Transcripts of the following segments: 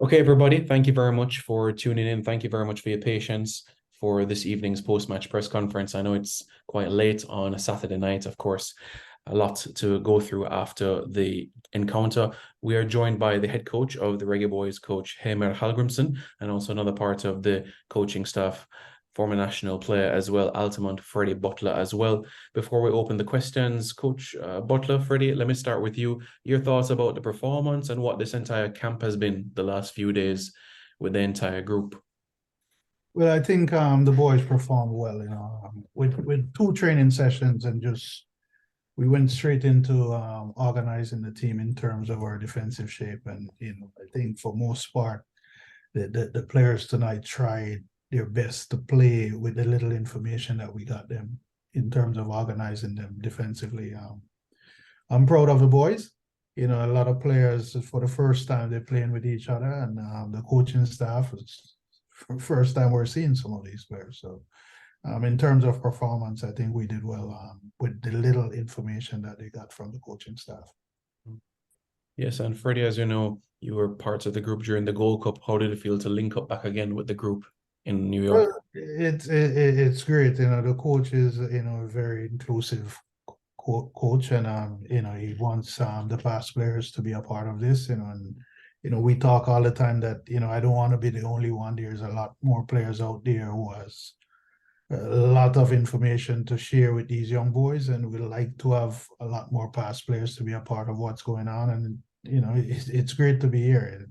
Okay, everybody, thank you very much for tuning in. Thank you very much for your patience for this evening's post-match press conference. I know it's quite late on a Saturday night, of course, a lot to go through after the encounter. We are joined by the head coach of the Reggae Boys, Coach Heimer Hallgrimsson, and also another part of the coaching staff, former national player as well, Altamont Freddie Butler as well. Before we open the questions, Coach Butler, Freddie, let me start with you. Your thoughts about the performance and what this entire camp has been the last few days with the entire group. Well, I think the boys performed well, with two training sessions and just we went straight into organizing the team in terms of our defensive shape. And I think for most part, the players tonight tried their best to play with the little information that we got them in terms of organizing them defensively. I'm proud of the boys. A lot of players for the first time they're playing with each other, and the coaching staff is first time we're seeing some of these players. So, in terms of performance, I think we did well with the little information that they got from the coaching staff. Yes, and Freddie, as you know, you were part of the group during the Gold Cup. How did it feel to link up back again with the group in New York? Well, it's great. The coach is a very inclusive coach, and he wants the past players to be a part of this. And we talk all the time that I don't want to be the only one. There's a lot more players out there who has a lot of information to share with these young boys, and we like to have a lot more past players to be a part of what's going on. And it's great to be here.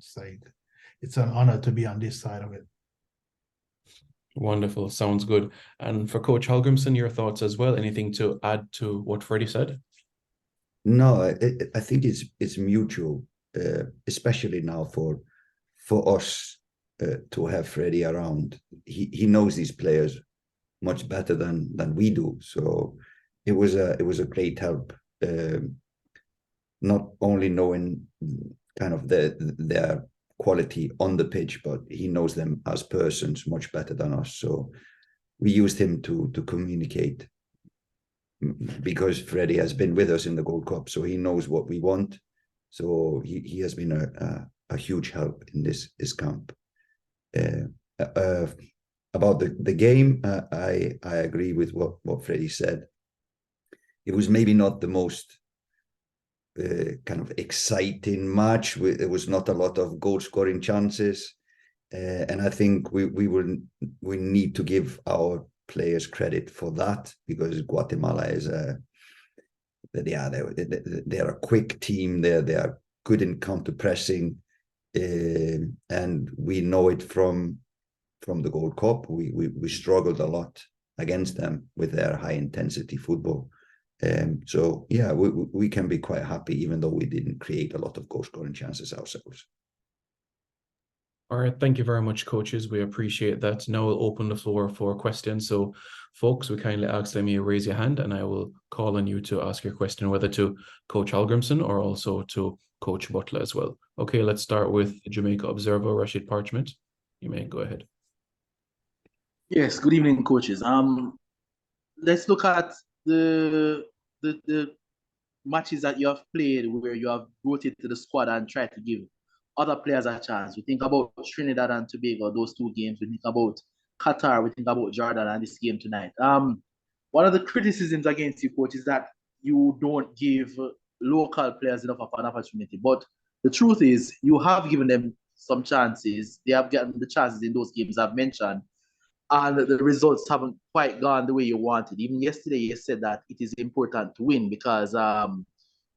It's an honor to be on this side of it. Wonderful. Sounds good. And for Coach Hallgrimsson, your thoughts as well? Anything to add to what Freddie said? No, I think it's mutual, especially now for us to have Freddie around. He knows these players much better than we do, so it was a great help. Not only knowing kind of their quality on the pitch, but he knows them as persons much better than us. So we used him to communicate, because Freddie has been with us in the Gold Cup, so he knows what we want. So he has been a huge help in this camp. About the game, I agree with what Freddie said. It was maybe not the most kind of exciting match. There was not a lot of goal scoring chances, and I think we need to give our players credit for that, because Guatemala is they're a quick team. They are good in counter pressing, and we know it from the Gold Cup. We struggled a lot against them with their high intensity football. So yeah, we can be quite happy, even though we didn't create a lot of goal scoring chances ourselves. All right, thank you very much, coaches. We appreciate that. Now we'll open the floor for questions. So, folks, we kindly ask them you raise your hand, and I will call on you to ask your question, whether to Coach Hallgrimsson or also to Coach Butler as well. Okay, let's start with Jamaica Observer, Rashid Parchment. You may go ahead. Yes, good evening, coaches. Let's look at the matches that you have played where you have rotated the squad and tried to give other players a chance. We think about Trinidad and Tobago, those two games. We think about Qatar. We think about Jordan and this game tonight. One of the criticisms against you, coach, is that you don't give local players enough of an opportunity. But the truth is, you have given them some chances. They have gotten the chances in those games I've mentioned, and the results haven't quite gone the way you wanted. Even yesterday, you said that it is important to win because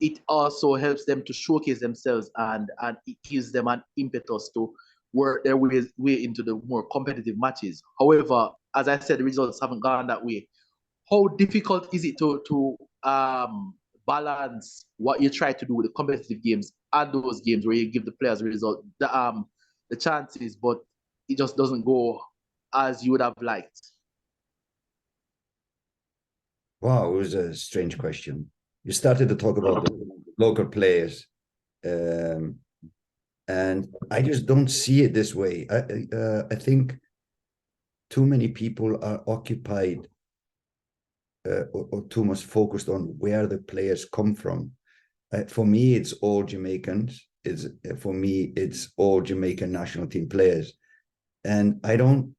it also helps them to showcase themselves, and it gives them an impetus to work their way into the more competitive matches. However, as I said, the results haven't gone that way. How difficult is it to balance what you try to do with the competitive games and those games where you give the players the chances, but it just doesn't go as you would have liked? Wow, it was a strange question. You started to talk about the local players, and I just don't see it this way. I think too many people are occupied or too much focused on where the players come from. For me, it's all Jamaicans. is for me, it's all Jamaican national team players, and I don't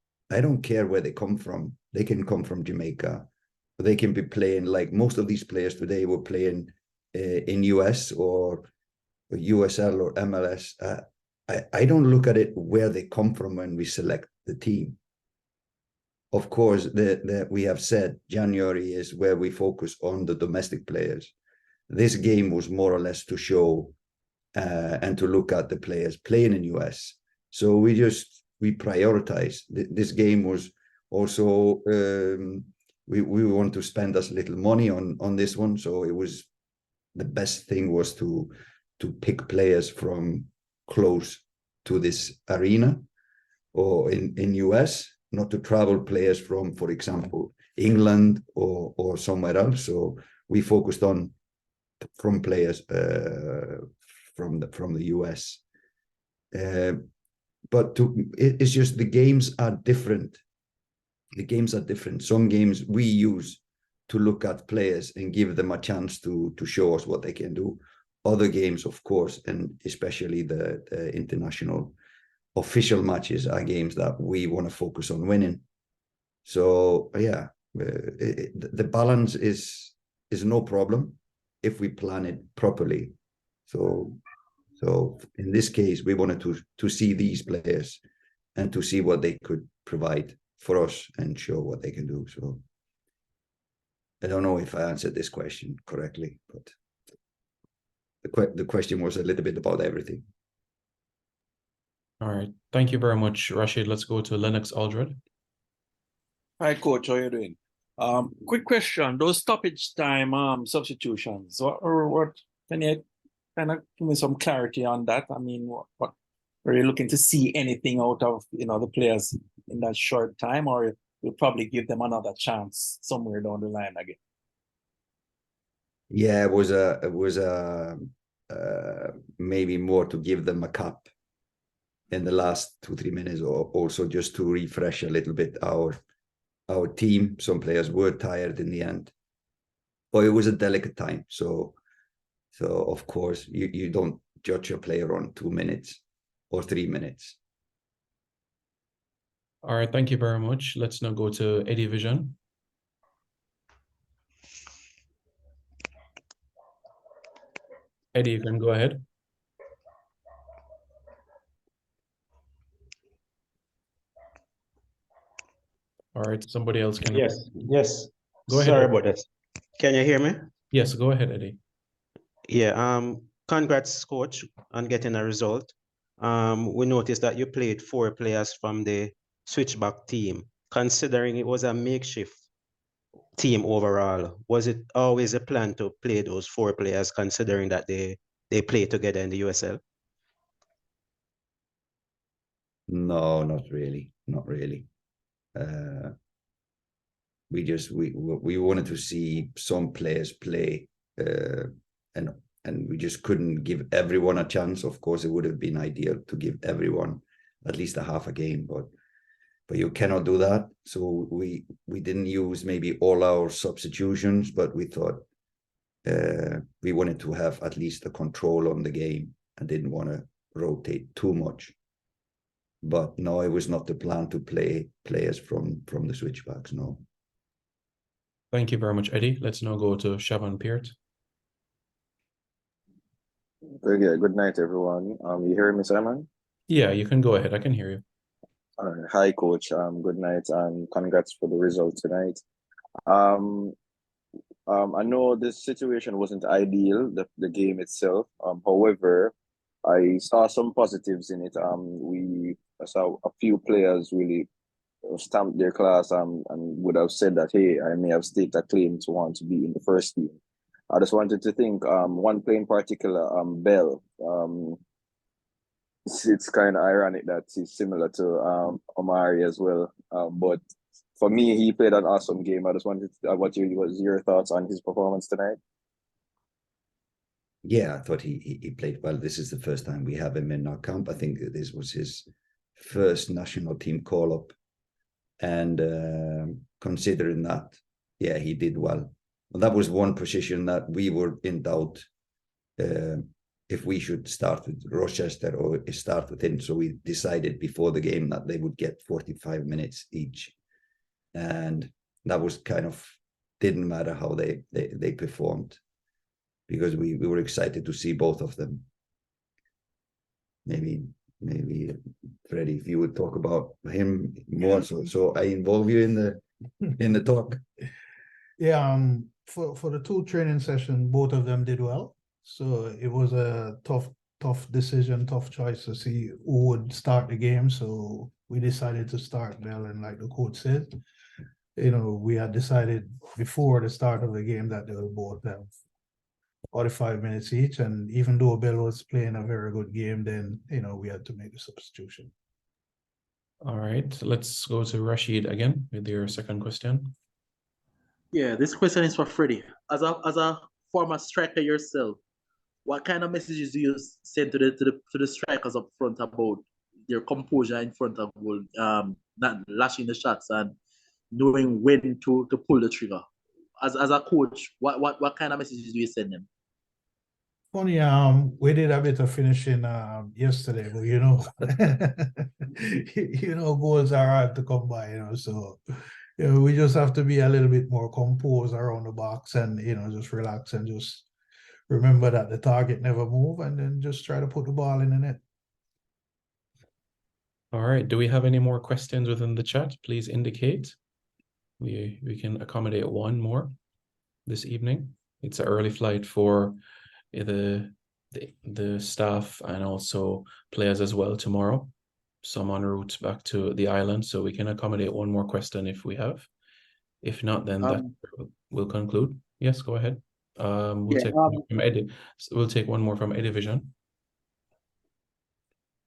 care where they come from. They can come from Jamaica, but they can be playing like most of these players today were playing in US or USL or MLS. I don't look at it where they come from when we select the team. Of course, we have said January is where we focus on the domestic players. This game was more or less to show and to look at the players playing in US. So we prioritize. This game was also we want to spend as little money on this one. So it was the best thing was to pick players from close to this arena or in US, not to travel players from, for example, England or somewhere else. So we focused on from players from the US. But it's just the games are different. The games are different. Some games we use to look at players and give them a chance to show us what they can do. Other games, of course, and especially the international official matches are games that we want to focus on winning. So yeah, the balance is no problem if we plan it properly. So in this case, we wanted to see these players and to see what they could provide for us and show what they can do. So I don't know if I answered this question correctly, but the question was a little bit about everything. All right. Thank you very much, Rashid. Let's go to Lennox Aldred. Hi, Coach. How are you doing? Quick question. Those stoppage time substitutions, what can you kind of give me some clarity on that? I mean, what are you looking to see anything out of the players in that short time, or you'll probably give them another chance somewhere down the line again? Yeah, it was maybe more to give them a cup in the last 2-3 minutes, or also just to refresh a little bit our team. Some players were tired in the end, but it was a delicate time. So of course you don't judge a player on 2 minutes or 3 minutes. All right, thank you very much. Let's now go to Eddie Vision. Eddie, you can go ahead. All right, somebody else can. Yes. Go ahead. Sorry Eddie. about that. Can you hear me? Yes, go ahead, Eddie. Yeah. Congrats, coach, on getting a result. We noticed that you played 4 players from the switchback team. Considering it was a makeshift team overall, was it always a plan to play those 4 players, considering that they play together in the USL? No, not really. We wanted to see some players play, and we just couldn't give everyone a chance. Of course, it would have been ideal to give everyone at least a half a game, but you cannot do that. So we didn't use maybe all our substitutions, but we thought we wanted to have at least a control on the game and didn't want to rotate too much. But no, it was not the plan to play players from the switchbacks, no. Thank you very much, Eddie. Let's now go to Siobhan Peart. Okay, good night, everyone. You hear me, Simon? Yeah, you can go ahead. I can hear you. Hi, coach. Good night, and congrats for the result tonight. I know this situation wasn't ideal, the game itself. However, I saw some positives in it. I saw a few players really stamped their class and would have said that, hey, I may have staked a claim to want to be in the first team. I just wanted to think, one player in particular, Bell. It's kind of ironic that he's similar to Omari as well. But for me, he played an awesome game. I just wanted to, what was your thoughts on his performance tonight? Yeah, I thought he played well. This is the first time we have him in our camp. I think this was his first national team call-up. And considering that, yeah, he did well. That was one position that we were in doubt if we should start with Rochester or start with him. So we decided before the game that they would get 45 minutes each. And that was kind of, didn't matter how they performed, because we were excited to see both of them. Maybe Freddie, if you would talk about him more, so I involve you in the talk. Yeah, for the 2 training sessions, both of them did well. So it was a tough decision, tough choice to see who would start the game. So we decided to start Bell, and like the coach said, we had decided before the start of the game that they will both have 45 minutes each. And even though Bell was playing a very good game, then we had to make a substitution. All right, let's go to Rashid again with your second question. Yeah, this question is for Freddie. As a former striker yourself, what kind of messages do you send to the strikers up front about their composure in front of goal, not lashing the shots and knowing when to pull the trigger? As a coach, what kind of messages do you send them? Funny, we did a bit of finishing yesterday, but goals are hard to come by, so we just have to be a little bit more composed around the box and just relax and just remember that the target never move, and then just try to put the ball in the net. All right, do we have any more questions within the chat? Please indicate. We can accommodate one more this evening. It's an early flight for the staff and also players as well tomorrow. Some en route back to the island, so we can accommodate one more question if we have. If not, then that will conclude. Yes, go ahead. We'll take one from Eddie. We'll take one more from Eddie Vision.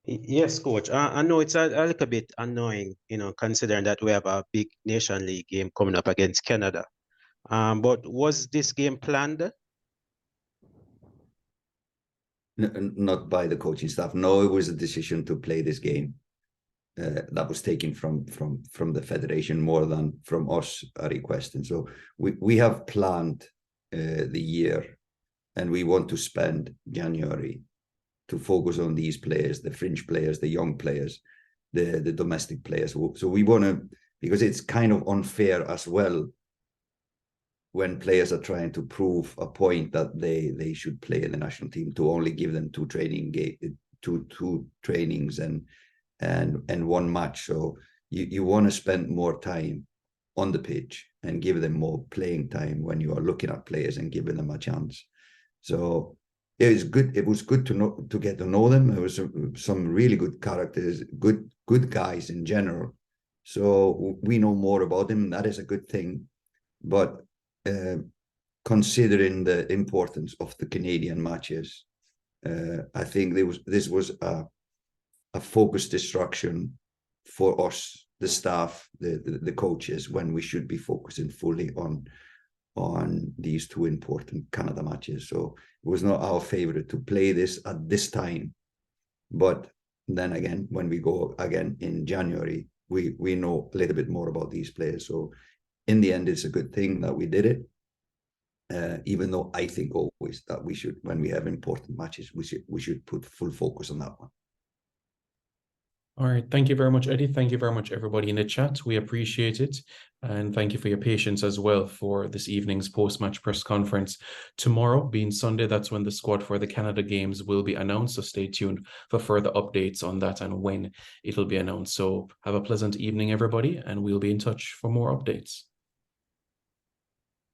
Yes, coach. I know it's a little bit annoying, considering that we have a big Nation League game coming up against Canada. But was this game planned? Not by the coaching staff. No, it was a decision to play this game. That was taken from the federation more than from us a request. And so we have planned the year, and we want to spend January to focus on these players, the fringe players, the young players, the domestic players. So we want to, because it's kind of unfair as well when players are trying to prove a point that they should play in the national team, to only give them two trainings and one match. So you want to spend more time on the pitch and give them more playing time when you are looking at players and giving them a chance. So it was good. It was good to get to know them. There was some really good characters, good guys in general. So we know more about them. That is a good thing. But considering the importance of the Canadian matches, I think this was a focused distraction for us, the staff, the coaches, when we should be focusing fully on these two important Canada matches. So it was not our favorite to play this at this time. But then again, when we go again in January, we know a little bit more about these players. So in the end, it's a good thing that we did it. Even though I think always that we should, when we have important matches, we should put full focus on that one. All right. Thank you very much, Eddie. Thank you very much, everybody in the chat. We appreciate it. And thank you for your patience as well for this evening's post-match press conference. Tomorrow, being Sunday, that's when the squad for the Canada games will be announced. So stay tuned for further updates on that and when it'll be announced. So have a pleasant evening, everybody, and we'll be in touch for more updates.